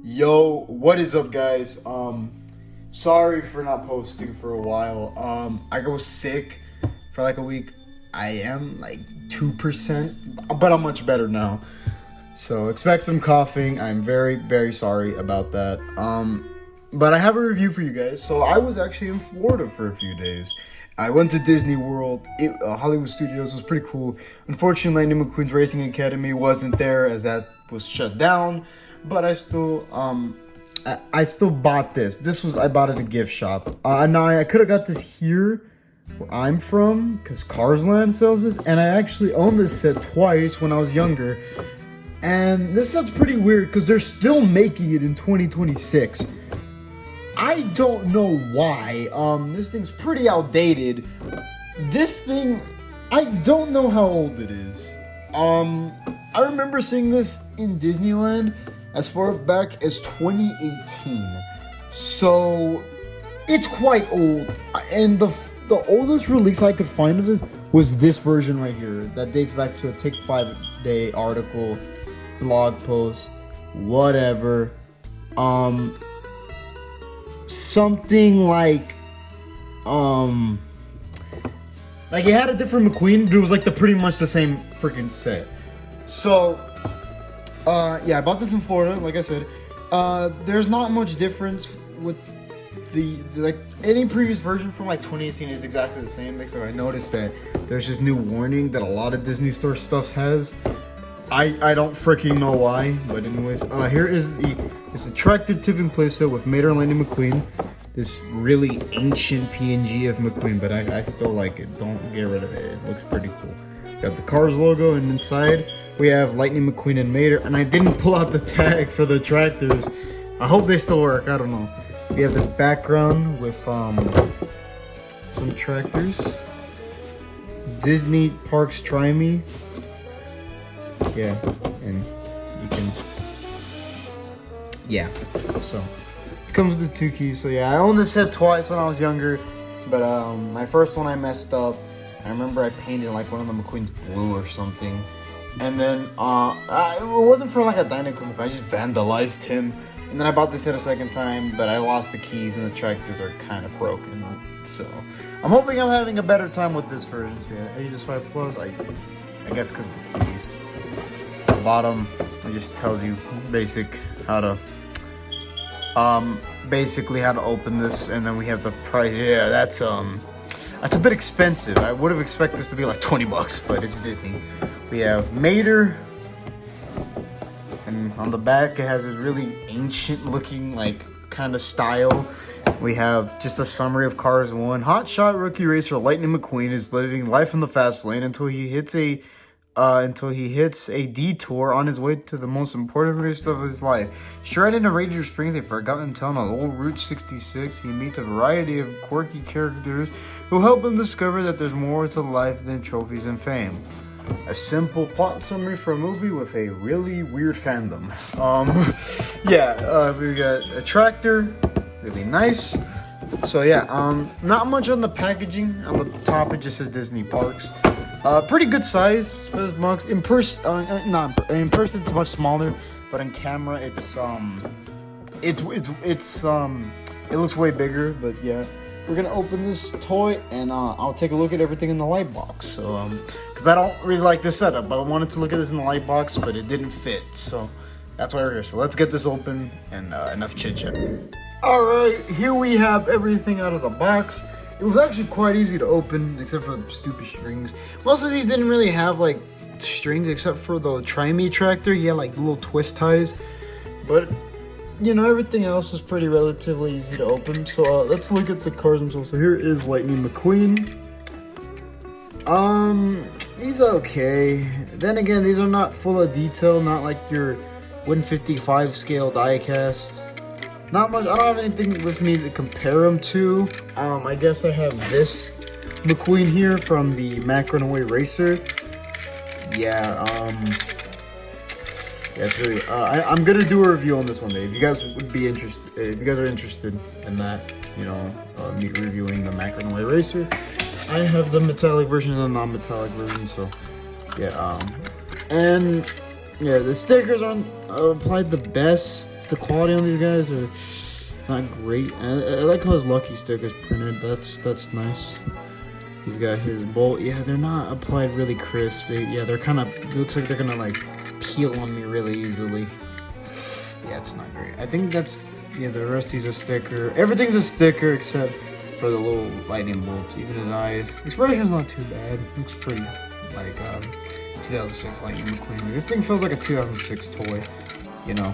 Yo, what is up, guys? Sorry for not posting for a while. I was sick for like a week. I am like 2%, but I'm much better now. So expect some coughing. I'm very, very sorry about that. But I have a review for you guys. So I was actually in Florida for a few days. I went to Disney World. Hollywood Studios was pretty cool. Unfortunately, Lightning McQueen's Racing Academy wasn't there as that was shut down. But I still bought this. I bought it at a gift shop. Now I could have got this here where I'm from because Cars Land sells this, and I actually owned this set twice when I was younger. And this set's pretty weird because they're still making it in 2026. I don't know why. This thing's pretty outdated. This thing, I don't know how old it is. I remember seeing this in Disneyland as far back as 2018. So it's quite old. And the oldest release I could find of this was this version right here that dates back to a Take 5 Day article, blog post, whatever. Something like it had a different McQueen, but it was like pretty much the same freaking set. So yeah, I bought this in Florida, like I said. There's not much difference with the any previous version from like 2018 is exactly the same, except I noticed that there's this new warning that a lot of Disney Store stuff has. I don't freaking know why, but anyways, here is the Tractor Tipping Playset with Mater and Lightning McQueen. This really ancient PNG of McQueen, but I still like it. Don't get rid of it. It looks pretty cool. Got the Cars logo, and inside we have Lightning McQueen and Mater. And I didn't pull out the tag for the tractors. I hope they still work. I don't know. We have this background with some tractors. Disney Parks Try Me. Yeah, and you can, yeah, so it comes with the 2 keys. So yeah, I owned this set twice when I was younger, but my first one I messed up. I remember I painted like one of the McQueen's blue or something, and then it wasn't for like a Dynamic, I just vandalized him, and then I bought this set a second time, but I lost the keys and the tractors are kind of broken. So I'm hoping I'm having a better time with this version. So yeah, Aegis 5 Plus, I guess because of the keys. Bottom, it just tells you basically how to open this, and then we have the price. Yeah, that's a bit expensive. I would have expected this to be like $20, but it's Disney. We have Mater, and on the back it has this really ancient looking like kind of style. We have just a summary of Cars 1. Hotshot rookie racer Lightning McQueen is living life in the fast lane until he hits a detour on his way to the most important race of his life. Shredded in Radiator Springs, a forgotten town on old Route 66, he meets a variety of quirky characters who help him discover that there's more to life than trophies and fame. A simple plot summary for a movie with a really weird fandom. We got a tractor, really nice. So yeah, not much on the packaging. On the top, it just says Disney Parks. Pretty good size for this box. In person, it's much smaller, but in camera, it looks way bigger. But yeah, we're gonna open this toy, and I'll take a look at everything in the light box. So because I don't really like this setup, but I wanted to look at this in the light box, but it didn't fit. So that's why we're here. So let's get this open, and enough chit chat. All right, here we have everything out of the box. It was actually quite easy to open, except for the stupid strings. Most of these didn't really have like strings, except for the Try Me tractor. He had like little twist ties, but you know, everything else was pretty relatively easy to open. So let's look at the cars themselves. So here is Lightning McQueen. He's okay. Then again, these are not full of detail, not like your 155 scale diecast. Not much. I don't have anything with me to compare them to. I guess I have this McQueen here from the Macron Away Racer. Yeah, it's really. I'm gonna do a review on this one day. If you guys would be interested, if you guys are interested in that, you know, me reviewing the Macron Away Racer. I have the metallic version and the non-metallic version. So, yeah. And yeah, the stickers aren't applied the best. the quality on these guys are not great. I like how his lucky stick is printed. That's nice. He's got his bolt. Yeah, they're not applied really crisp. Yeah, they're kind of, looks like they're gonna like peel on me really easily. Yeah, it's not great. I think that's, yeah, the rest is a sticker. Everything's a sticker except for the little lightning bolts. Even his eyes. Expression's not too bad. Looks pretty like 2006 Lightning McQueen. Like, this thing feels like a 2006 toy, you know.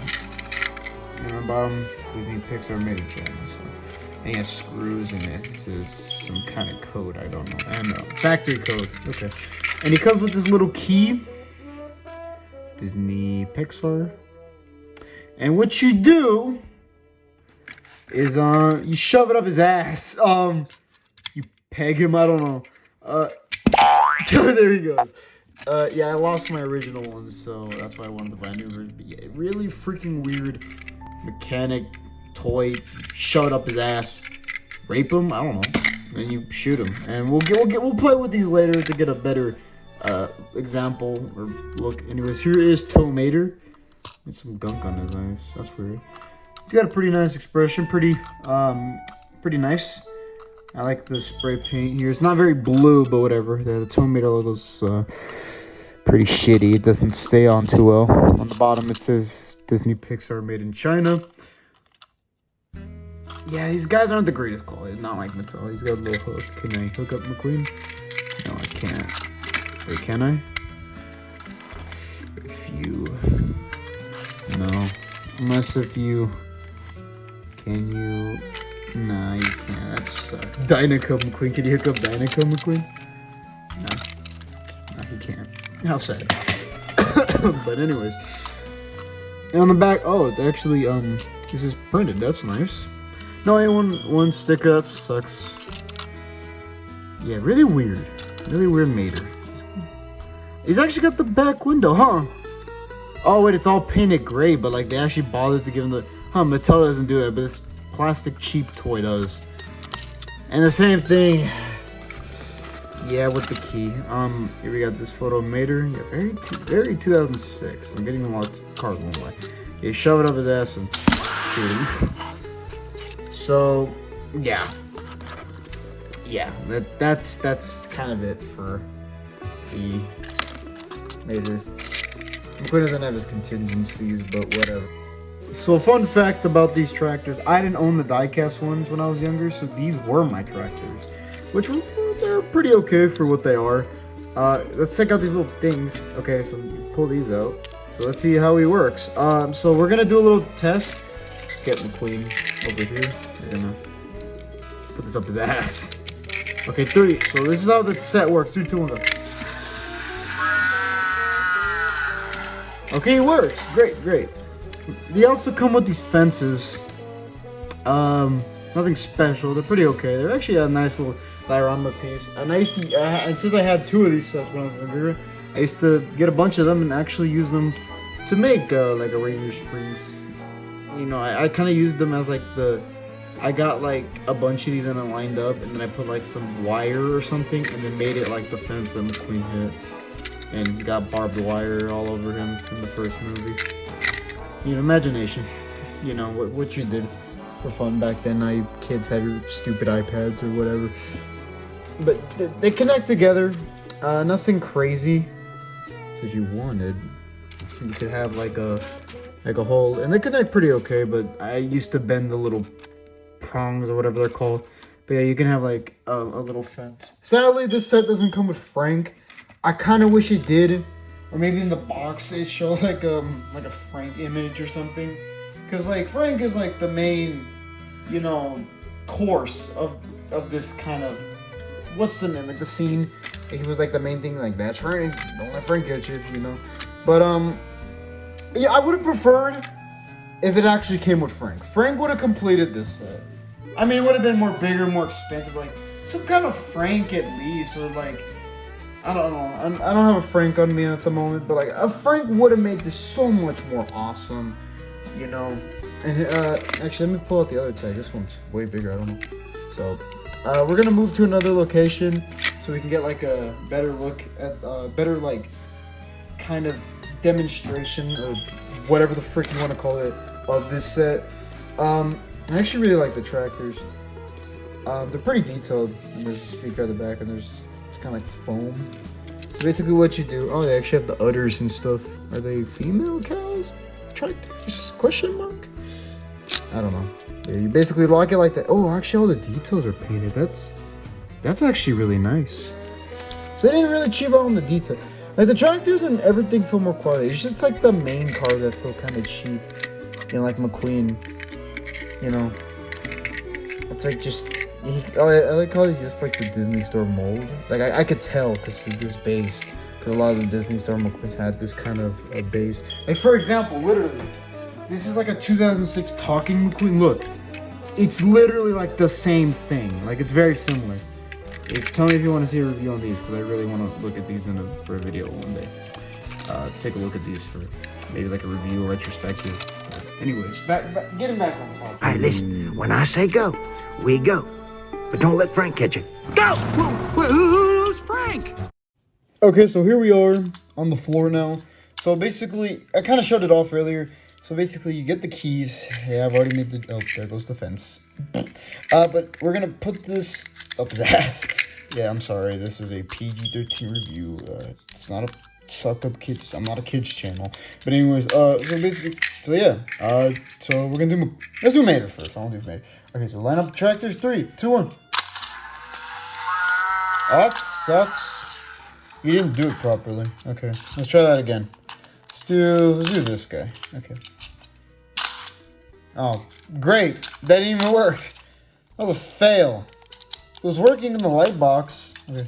And on the bottom, Disney Pixar made a gem. So. And he has screws in it. This is some kind of code, I don't know. And factory code. Okay. And he comes with this little key. Disney Pixar. And what you do is you shove it up his ass. You peg him, I don't know. There he goes. Yeah, I lost my original one, so that's why I wanted to buy a new version. But yeah, really freaking weird mechanic toy. Shove it up his ass, rape him, I don't know, and you shoot him. And we'll play with these later to get a better example or look. Anyways, here is Tomater with some gunk on his eyes. That's weird. He's got a pretty nice expression, pretty nice. I like the spray paint here. It's not very blue, but whatever. The Tomato logo's pretty shitty. It doesn't stay on too well. On the bottom it says Disney Pixar made in China. Yeah, these guys aren't the greatest quality. It's not like Mattel. He's got a little hook. Can I hook up McQueen? No, I can't. Wait, can I? If you... No. Unless if you... Can you... Nah, you can't. That sucks. Dynaco McQueen. Can you hook up Dynaco McQueen? No. No, he can't. How sad. But anyways. And on the back... Oh, it actually, this is printed. That's nice. No, one sticker. That sucks. Yeah, really weird. Really weird Mater. He's actually got the back window, huh? Oh, wait, it's all painted gray, but, like, they actually bothered to give him the... Huh, Mattel doesn't do that, but this plastic cheap toy does. And the same thing... Yeah, with the key. Here we got this photo of Mater. Yeah, very 2006. I'm getting a lot of cars one way. Yeah, shove it up his ass and shoot him. So, yeah. Yeah, that's kind of it for the Mater. McQueen doesn't have his contingencies, but whatever. So a fun fact about these tractors, I didn't own the die-cast ones when I was younger, so these were my tractors. Which were, they're pretty okay for what they are. Let's check out these little things. Okay, so you pull these out. So let's see how he works. So we're gonna do a little test. Let's get McQueen over here. We're gonna put this up his ass. Okay, 3. So this is how the set works. 3, 2, 1, go. Okay, it works. Great. They also come with these fences. Nothing special. They're pretty okay. They're actually a nice little diorama piece. And I used to, and since I had 2 of these sets when I was younger, I used to get a bunch of them and actually use them to make like a Reindeer Springs. You know, I kind of used them as like I got like a bunch of these and I lined up, and then I put like some wire or something, and then made it like the fence that McQueen hit. And got barbed wire all over him in the first movie. You know, imagination. You know, what you did for fun back then. Now you kids have your stupid iPads or whatever. But they connect together. Nothing crazy. So if you wanted, you could have like a hole. And they connect pretty okay, but I used to bend the little prongs or whatever they're called. But yeah, you can have like a little fence. Sadly, this set doesn't come with Frank. I kind of wish it did, or maybe in the box they show like a Frank image or something, because like Frank is like the main, you know, course of this kind of, what's the name, like the scene. He was like the main thing, like that's Frank, don't let Frank get you, you know. But yeah, I would have preferred if it actually came with Frank. Frank would have completed this set. I mean, it would have been more bigger, more expensive, like some kind of Frank at least, or like. I don't know. I don't have a Frank on me at the moment, but like a Frank would have made this so much more awesome, you know. And actually, let me pull out the other tag. This one's way bigger. I don't know. So we're gonna move to another location so we can get like a better look at better like kind of demonstration or whatever the frick you want to call it of this set. I actually really like the tractors. They're pretty detailed. And there's a speaker at the back, and there's it's kind of like foam. So basically, what you do? Oh, they actually have the udders and stuff. Are they female cows? Tractors? Question mark? I don't know. Yeah, you basically lock it like that. Oh, actually, all the details are painted. That's actually really nice. So they didn't really cheap out on the detail. Like the tractors and everything feel more quality. It's just like the main cars that feel kind of cheap. You know, like McQueen. You know, it's like just. I like how he's just like the Disney Store mold. Like I could tell because of this base. Because a lot of the Disney Store McQueens had this kind of a base. Like for example, literally, this is like a 2006 Talking McQueen. Look, it's literally like the same thing. Like it's very similar. Tell me if you want to see a review on these, because I really want to look at these for a video one day. Take a look at these for maybe like a review or retrospective. Anyways, getting back on topic. All right, listen. When I say go, we go. But don't let Frank catch it. Go! Who's Frank? Okay, so here we are on the floor now. So basically, I kind of showed it off earlier. So basically, you get the keys. Hey, I've already made the... Oh, there goes the fence. But we're going to put this up his ass. Yeah, I'm sorry. This is a PG-13 review. It's not a suck-up kids... I'm not a kids channel. But anyways, so basically... So yeah. So we're going to do... Let's do Mater first. I want to do Mater. Okay, so line up tractors. 3, 2, 1. Oh, that sucks. You didn't do it properly. Okay, let's try that again. Let's do this guy. Okay. Oh, great. That didn't even work. That was a fail. It was working in the light box. Okay.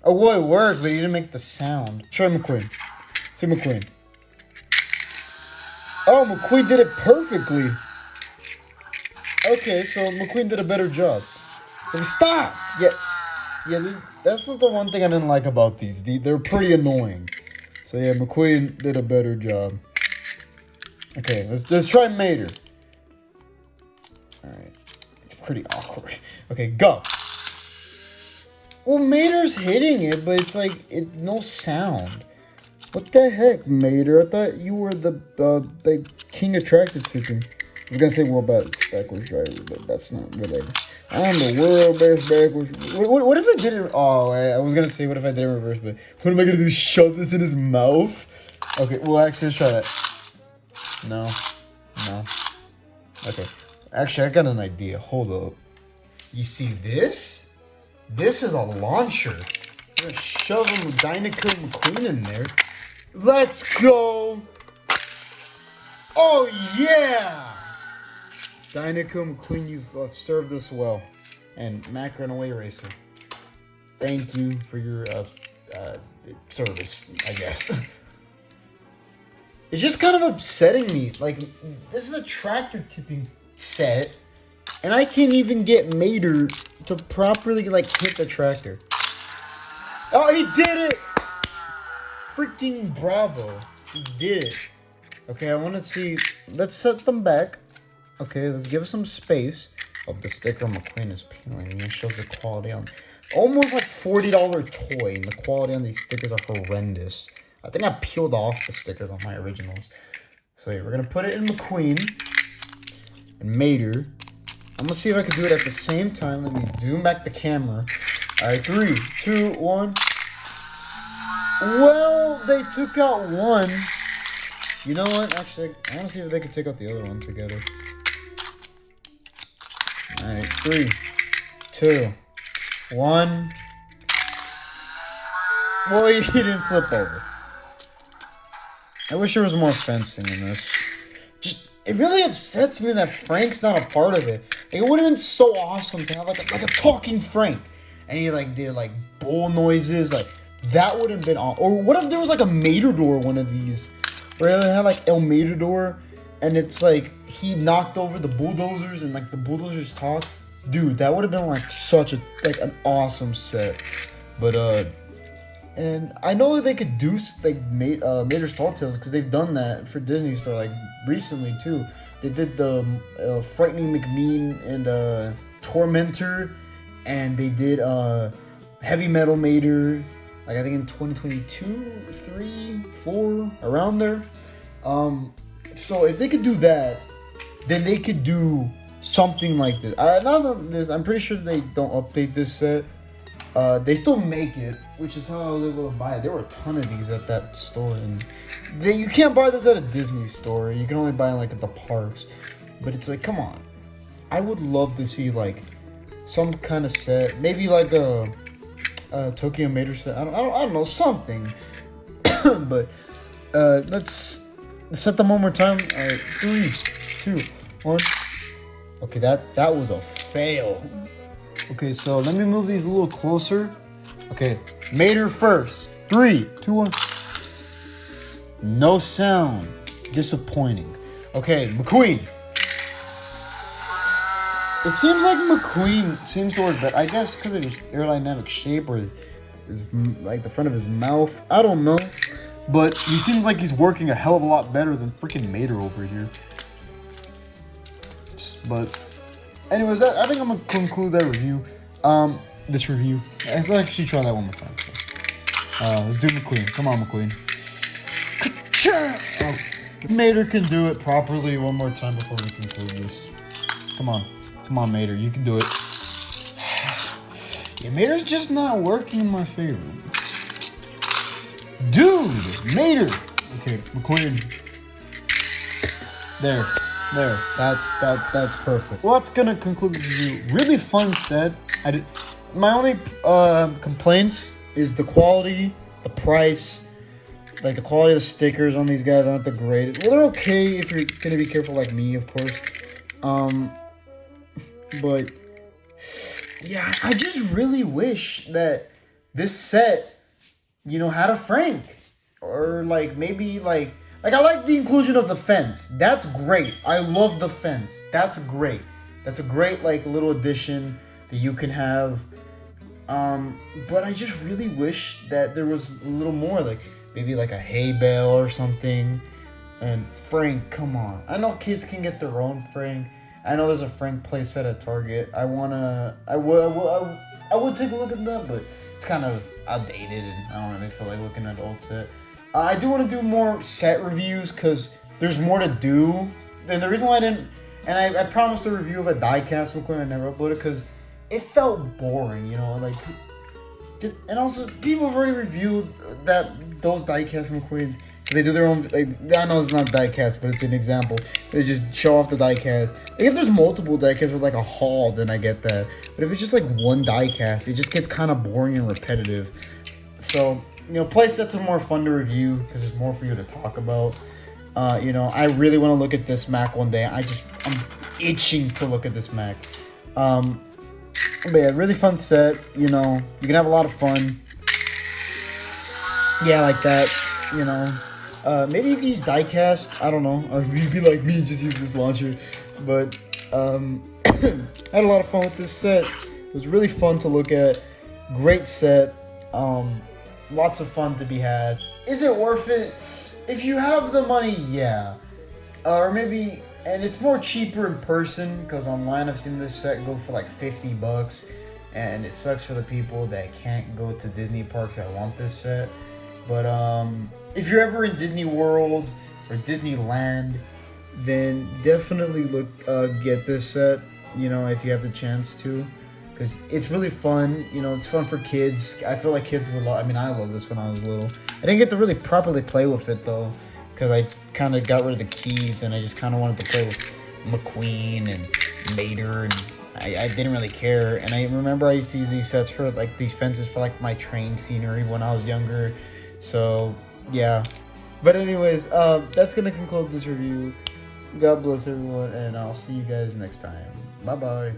Oh, well, it worked, but you didn't make the sound. Try McQueen. See McQueen. Oh, McQueen did it perfectly. Okay, so McQueen did a better job. Stop! Yeah, that's the one thing I didn't like about these. They're pretty annoying. So yeah, McQueen did a better job. Okay, let's try Mater. Alright. It's pretty awkward. Okay, go. Well, Mater's hitting it, but it's like no sound. What the heck, Mater? I thought you were the king of tractor tipping. I was gonna say world backwards driver, but that's not whatever. I'm the world best backwards. What if I did it? Oh, I was gonna say what if I did it in reverse, but what am I gonna do? Shove this in his mouth? Okay, well actually let's try that. No. Okay, actually I got an idea. Hold up. You see this? This is a launcher. I'm gonna shove him Dynaco McQueen in there. Let's go. Oh yeah. Dynaco McQueen, you've served us well. And Mac Runaway Racer, thank you for your service, I guess. It's just kind of upsetting me. Like, this is a tractor tipping set, and I can't even get Mater to properly, like, hit the tractor. Oh, he did it! Freaking bravo. He did it. Okay, I want to see. Let's set them back. Okay, let's give some space. Oh, the sticker on McQueen is peeling. It shows the quality on... Almost like $40 toy, and the quality on these stickers are horrendous. I think I peeled off the stickers on my originals. So yeah, we're going to put it in McQueen and Mater. I'm going to see if I can do it at the same time. Let me zoom back the camera. Alright, 3, 2, 1. Well, they took out one. You know what? Actually, I want to see if they could take out the other one together. Alright, 3, 2, 1. Boy, he didn't flip over. I wish there was more fencing in this. It really upsets me that Frank's not a part of it. Like, it would have been so awesome to have like a talking Frank, and he like did like bull noises. Like that would have been awesome. Or what if there was like a Matador one of these, where they had like El Matador, and it's like he knocked over the bulldozers and like the bulldozers talk. Dude, that would have been like such a an awesome set. But and I know they could do like Mater's Tall Tales because they've done that for Disney Store like recently too. They did the Frightening McMean and Tormentor, and they did Heavy Metal Mater, like I think in 2022, 3, 4, around there. So if they could do that, then they could do something like this. I'm pretty sure they don't update this set. They still make it, which is how I was able to buy it. There were a ton of these at that store, and you can't buy this at a Disney store. You can only buy it like at the parks. But it's like, come on. I would love to see like some kind of set, maybe like a Tokyo Mater set. I don't know, something. But let's set them one more time. All right, 3, 2, 1. Okay, that was a fail. Okay, so let me move these a little closer. Okay, Mater first. 3, 2, 1. No sound. Disappointing. Okay, McQueen. It seems like McQueen seems to work better. I guess because of his aerodynamic shape or his, like the front of his mouth. I don't know. But he seems like he's working a hell of a lot better than freaking Mater over here. But anyways, I think I'm going to conclude that review. This review. Let's actually try that one more time. So, let's do McQueen. Come on, McQueen. Oh, Mater can do it properly one more time before we conclude this. Come on. Come on, Mater, you can do it. Yeah, Mater's just not working in my favor. Dude, Mater. Okay, McQueen. There. That's perfect. Well, that's gonna conclude the review. Really fun set. My only complaints is the quality, the price. Like the quality of the stickers on these guys aren't the greatest. Well, they're okay if you're gonna be careful like me, of course. But yeah, I just really wish that this set, had a Frank, or like maybe like I like the inclusion of the fence. That's great. I love the fence. That's great. That's a great like little addition that you can have. But I just really wish that there was a little more, like maybe like a hay bale or something. And Frank, come on. I know kids can get their own Frank. I know there's a Frank playset at Target. I would take a look at that, but it's kind of outdated and I don't really feel like looking at the old set. I do want to do more set reviews because there's more to do. And the reason why I didn't, and I promised a review of a diecast McQueen, I never uploaded because it felt boring, and also people have already reviewed those diecast McQueens. They do their own, I know it's not diecast, but it's an example. They just show off the diecast. Like if there's multiple diecasts with like a haul, then I get that. But if it's just like one diecast, it just gets kind of boring and repetitive. So, playsets are more fun to review because there's more for you to talk about. I really want to look at this Mac one day. I'm itching to look at this Mac. But yeah, really fun set. You can have a lot of fun. Yeah, like that. Maybe you can use diecast, I don't know, or you'd be like me, just use this launcher. But I had a lot of fun with this set. It was really fun to look at. Great set. Lots of fun to be had. Is it worth it? If you have the money, yeah. Or maybe, and it's more cheaper in person, because online I've seen this set go for like $50, and it sucks for the people that can't go to Disney parks that want this set. But if you're ever in Disney World or Disneyland, then definitely get this set, if you have the chance to, because it's really fun. It's fun for kids. I feel like kids would love. I love this when I was little. I didn't get to really properly play with it though, because I kind of got rid of the keys and I just kind of wanted to play with McQueen and Mater, and I didn't really care. And I remember I used to use these sets for like these fences for like my train scenery when I was younger. So yeah, but anyways, that's gonna conclude this review. God bless everyone, and I'll see you guys next time. Bye bye.